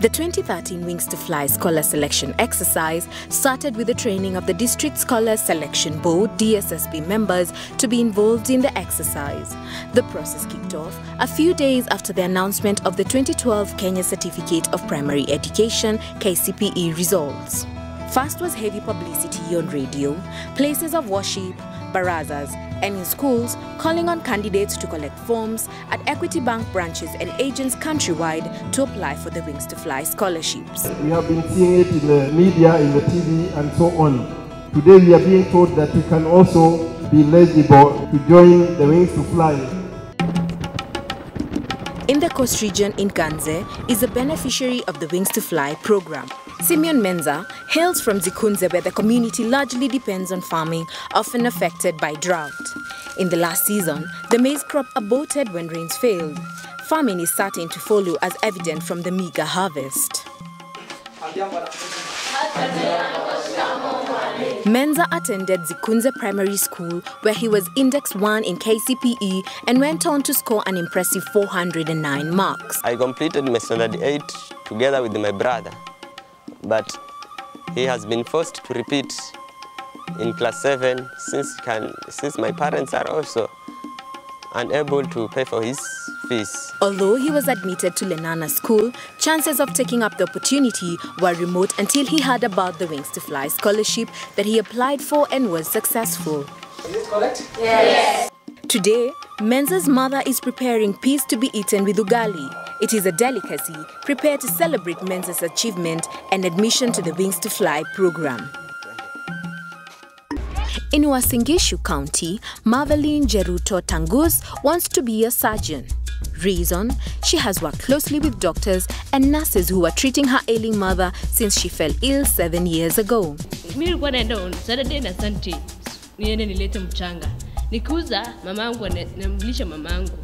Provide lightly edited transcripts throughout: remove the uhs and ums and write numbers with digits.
The 2013 Wings to Fly Scholar Selection exercise started with the training of the District Scholar Selection Board DSSB members to be involved in the exercise. The process kicked off a few days after the announcement of the 2012 Kenya Certificate of Primary Education KCPE results. First was heavy publicity on radio, places of worship, barazas, and in schools, calling on candidates to collect forms at Equity Bank branches and agents countrywide to apply for the Wings to Fly scholarships. We have been seeing it in the media, in the TV, and so on. Today we are being told that we can also be eligible to join the Wings to Fly. In the coast region in Ganze is a beneficiary of the Wings to Fly program. Simeon Menza hails from Zikunze, where the community largely depends on farming, often affected by drought. In the last season, the maize crop aborted when rains failed. Famine is starting to follow, as evident from the meager harvest. Menza attended Zikunze Primary School, where he was Index 1 in KCPE and went on to score an impressive 409 marks. I completed my standard 8 together with my brother, but he has been forced to repeat in class 7 since my parents are also unable to pay for his fees. Although he was admitted to Lenana School, chances of taking up the opportunity were remote until he heard about the Wings to Fly scholarship that he applied for and was successful. Is it correct? Yes. Today, Menza's mother is preparing peas to be eaten with ugali. It is a delicacy prepared to celebrate Menza's achievement and admission to the Wings to Fly program. In Uasin Gishu County, Marveline Jeruto Tangus wants to be a surgeon. Reason? She has worked closely with doctors and nurses who were treating her ailing mother since she fell ill 7 years ago. Nilikuwa naenda on Saturday na Sunday niende nilete mchanga. Nikuza mamangu namlisha mamangu.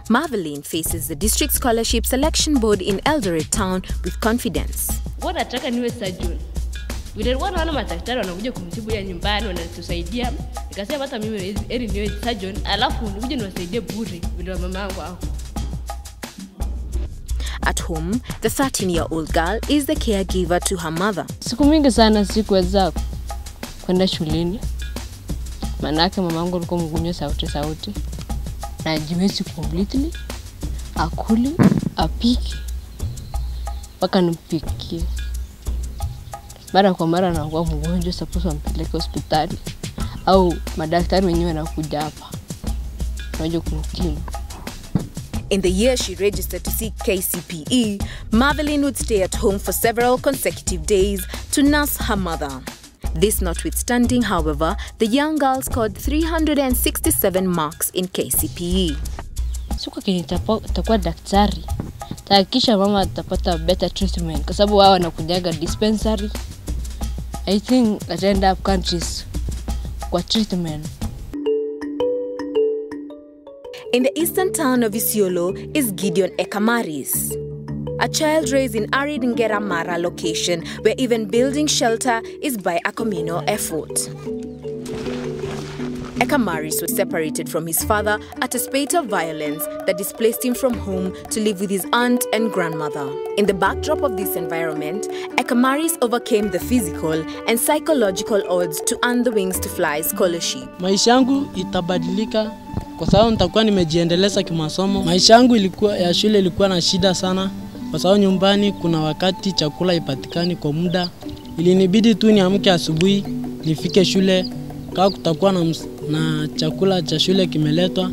Marveline faces the District Scholarship Selection Board in Eldoret Town with confidence. What nataka niwe surgeon. Vile wana madaktari wanakuja kumtibu ya nyumbani wanatusaidia. Nikasema hata mimi heri niwe surgeon alafu nikuje niwasaidie bure vile mamangu hapo. At home, the 13-year-old girl is the caregiver to her mother. Siku mingi sana sikuweza kwenda shuleni. Manake mamangu alikuwa mgonjwa sauti. Na hajiwezi completely. Akuli, apiki, mpaka nimpikie. Mara kwa mara anakuwa mgonjwa, suppose wampeleke hospitali au madaktari wenyewe wanakuja hapa waje kumtibu. In the year she registered to seek KCPE, Marveline would stay at home for several consecutive days to nurse her mother. This notwithstanding, however, the young girl scored 367 marks in KCPE. Siku nitakuwa daktari, tahakikisha mama atapata better treatment kwa sababu wao wanakujaga dispensary. I think at end up countries kwa treatment. In the eastern town of Isiolo is Gideon Ekamaris, a child raised in arid Ngeramara location where even building shelter is by a communal effort. Ekamaris was separated from his father at a spate of violence that displaced him from home to live with his aunt and grandmother. In the backdrop of this environment, Ekamaris overcame the physical and psychological odds to earn the Wings to Fly scholarship. Maisha yangu itabadilika kwa sababu nitakuwa nimejiendeleza kimasomo. Maisha yangu ya shule ilikuwa na shida sana kwa sababu nyumbani kuna wakati chakula ipatikani kwa muda. Ilinibidi tu niamke asubuhi nifike shule. Kama kutakuwa na chakula cha shule kimeletwa,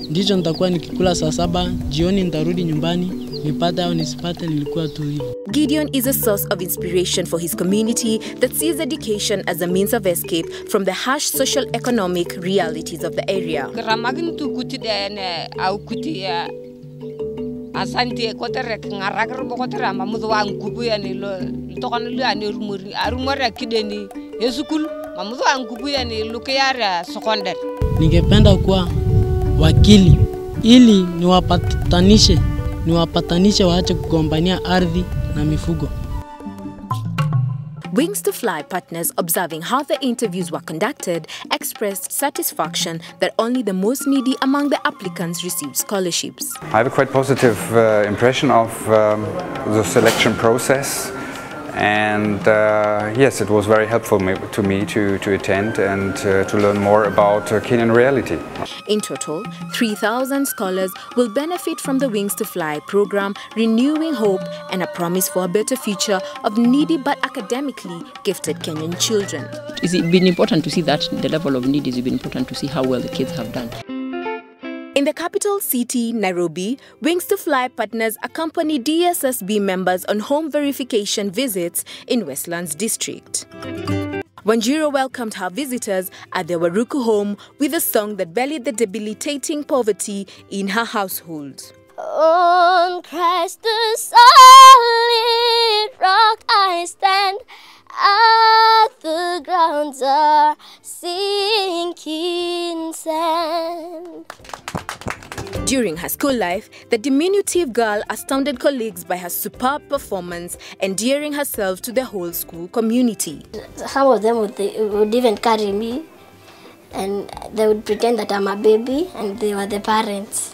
ndicho nitakuwa nikikula saa 7, jioni nitarudi nyumbani, nipate au nisipate, nilikuwa tu hivyo. Gideon is a source of inspiration for his community that sees education as a means of escape from the harsh social economic realities of the area. Asante kotere ngarakro bokotere mamudu wangubu ya nilo tokano ani rumuri arumora kideni yesukul mamudu wangubu ya ni lukiyara secondary. Ningependa kuwa wakili ili niwapatanishe waache kugombania ardhi na mifugo. Wings to Fly partners observing how the interviews were conducted expressed satisfaction that only the most needy among the applicants received scholarships. I have a quite positive impression of the selection process, and yes, it was very helpful to me to attend and to learn more about Kenyan reality. In total, 3,000 scholars will benefit from the Wings to Fly program, renewing hope and a promise for a better future of needy but academically gifted Kenyan children. It's been important to see that the level of need is been important to see how well the kids have done. In the capital city, Nairobi, Wings to Fly partners accompany DSSB members on home verification visits in Westlands District. Wanjiru welcomed her visitors at their Waruku home with a song that belied the debilitating poverty in her household. On Christ the solid rock I stand, at the grounds are sinking sand. During her school life, the diminutive girl astounded colleagues by her superb performance, endearing herself to the whole school community. Some of them would even carry me, and they would pretend that I'm a baby and they were the parents.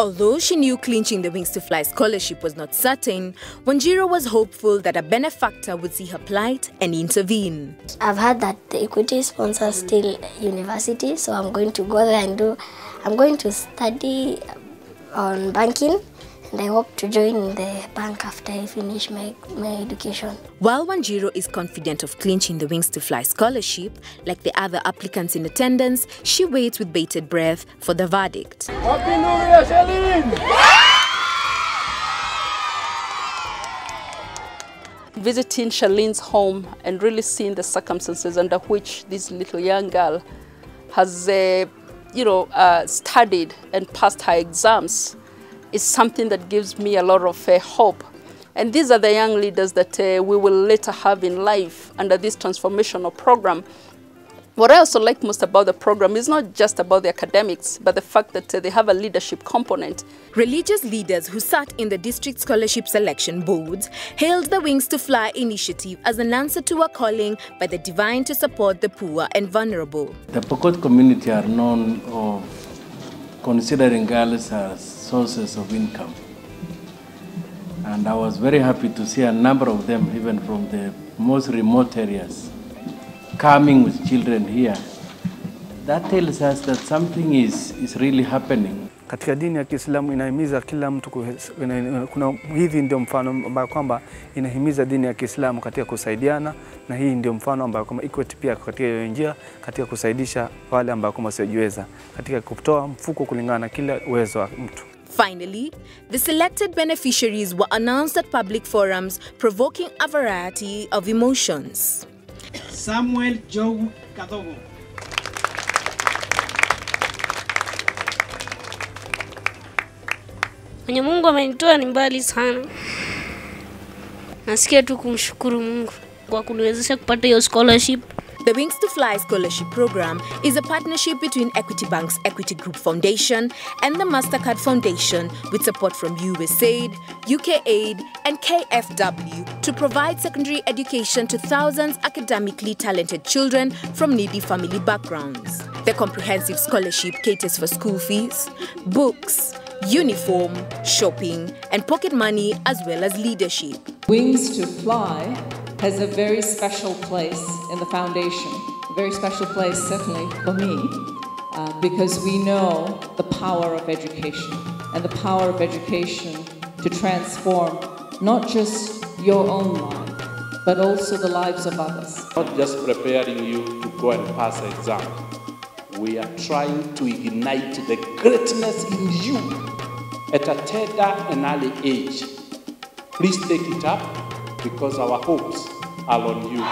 Although she knew clinching the Wings to Fly scholarship was not certain, Wanjiru was hopeful that a benefactor would see her plight and intervene. I've heard that the Equity sponsors still university, so I'm going to go there and I'm going to study on banking, and I hope to join the bank after I finish my education. While Wanjiru is confident of clinching the Wings to Fly scholarship, like the other applicants in attendance, she waits with bated breath for the verdict. Happy New Year, Shalin! Visiting Shalin's home and really seeing the circumstances under which this little young girl has studied and passed her exams is something that gives me a lot of hope. And these are the young leaders that we will later have in life under this transformational program. What I also like most about the program is not just about the academics, but the fact that they have a leadership component. Religious leaders who sat in the district scholarship selection boards hailed the Wings to Fly initiative as an answer to a calling by the divine to support the poor and vulnerable. The Pokot community are known of considering girls as sources of income. And I was very happy to see a number of them, even from the most remote areas, coming with children here. That tells us that something is really happening. Katika dini ya Kiislamu inahimiza kila mtu kuna hivi ndio mfano ambao kwamba inahimiza dini ya Kiislamu katika kusaidiana, na hii ndio mfano ambao kama Equity pia katika hiyo njia katika kusaidisha wale ambao kama wasiojiweza katika kutoa mfuko kulingana na kila uwezo wa mtu. Finally, the selected beneficiaries were announced at public forums, provoking a variety of emotions. Samuel Joe Kadogo. Mwenye Mungu amenitoa ni mbali sana. Nasikia tu kumshukuru Mungu kwa kuniwezesha kupata hiyo scholarship. The Wings to Fly scholarship program is a partnership between Equity Bank's Equity Group Foundation and the MasterCard Foundation with support from USAID, UKaid and KfW to provide secondary education to thousands academically talented children from needy family backgrounds. The comprehensive scholarship caters for school fees, books, uniform, shopping and pocket money as well as leadership. Wings to Fly has a very special place in the foundation, a very special place certainly for me, because we know the power of education and the power of education to transform not just your own life, but also the lives of others. Not just preparing you to go and pass an exam. We are trying to ignite the greatness in you at a tender and early age. Please take it up, because our hopes are on you.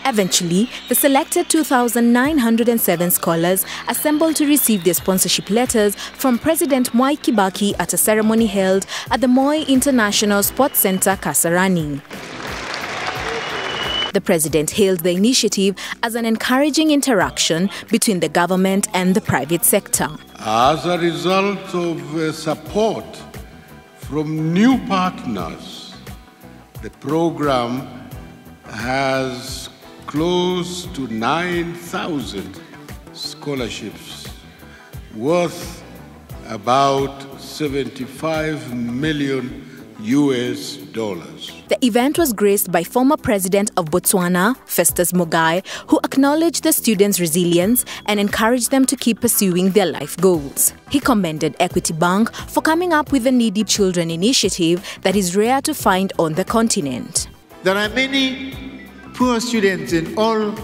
Eventually, the selected 2,907 scholars assembled to receive their sponsorship letters from President Mwai Kibaki at a ceremony held at the Moi International Sports Center, Kasarani. The president hailed the initiative as an encouraging interaction between the government and the private sector. As a result of support from new partners, The program has close to 9,000 scholarships worth about 75 million US dollars. The event was graced by former President of Botswana, Festus Mogae, who acknowledged the students' resilience and encouraged them to keep pursuing their life goals. He commended Equity Bank for coming up with the Needy Children initiative that is rare to find on the continent. There are many poor students in all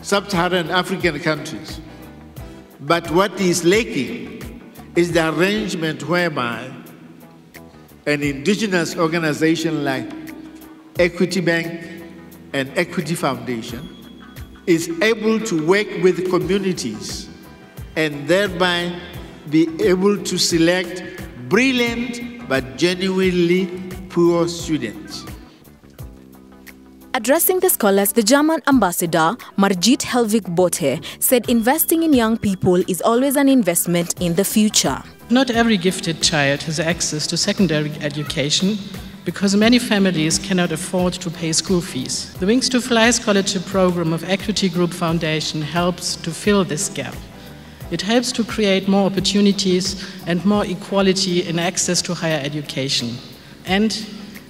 sub-Saharan African countries, but what is lacking is the arrangement whereby an indigenous organization like Equity Bank and Equity Foundation is able to work with communities and thereby be able to select brilliant but genuinely poor students. Addressing the scholars, the German ambassador, Margit Helvig-Bothe, said investing in young people is always an investment in the future. Not every gifted child has access to secondary education because many families cannot afford to pay school fees. The Wings to Fly scholarship program of Equity Group Foundation helps to fill this gap. It helps to create more opportunities and more equality in access to higher education. And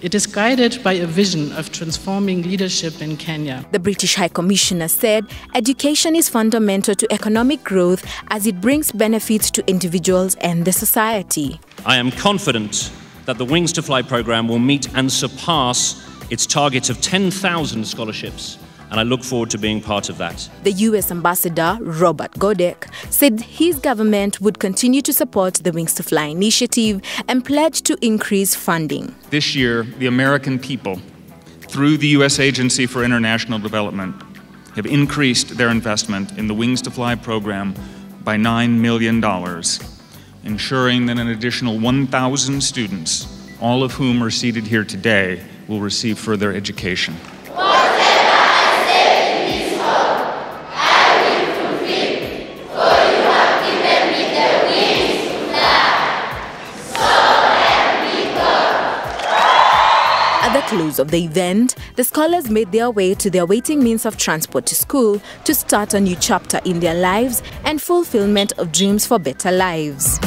it is guided by a vision of transforming leadership in Kenya. The British High Commissioner said education is fundamental to economic growth as it brings benefits to individuals and the society. I am confident that the Wings to Fly program will meet and surpass its target of 10,000 scholarships, and I look forward to being part of that. The US Ambassador, Robert Godek, said his government would continue to support the Wings to Fly initiative and pledge to increase funding. This year, the American people, through the U.S. Agency for International Development, have increased their investment in the Wings to Fly program by $9 million, ensuring that an additional 1,000 students, all of whom are seated here today, will receive further education. At the close of the event, the scholars made their way to their waiting means of transport to school to start a new chapter in their lives and fulfillment of dreams for better lives.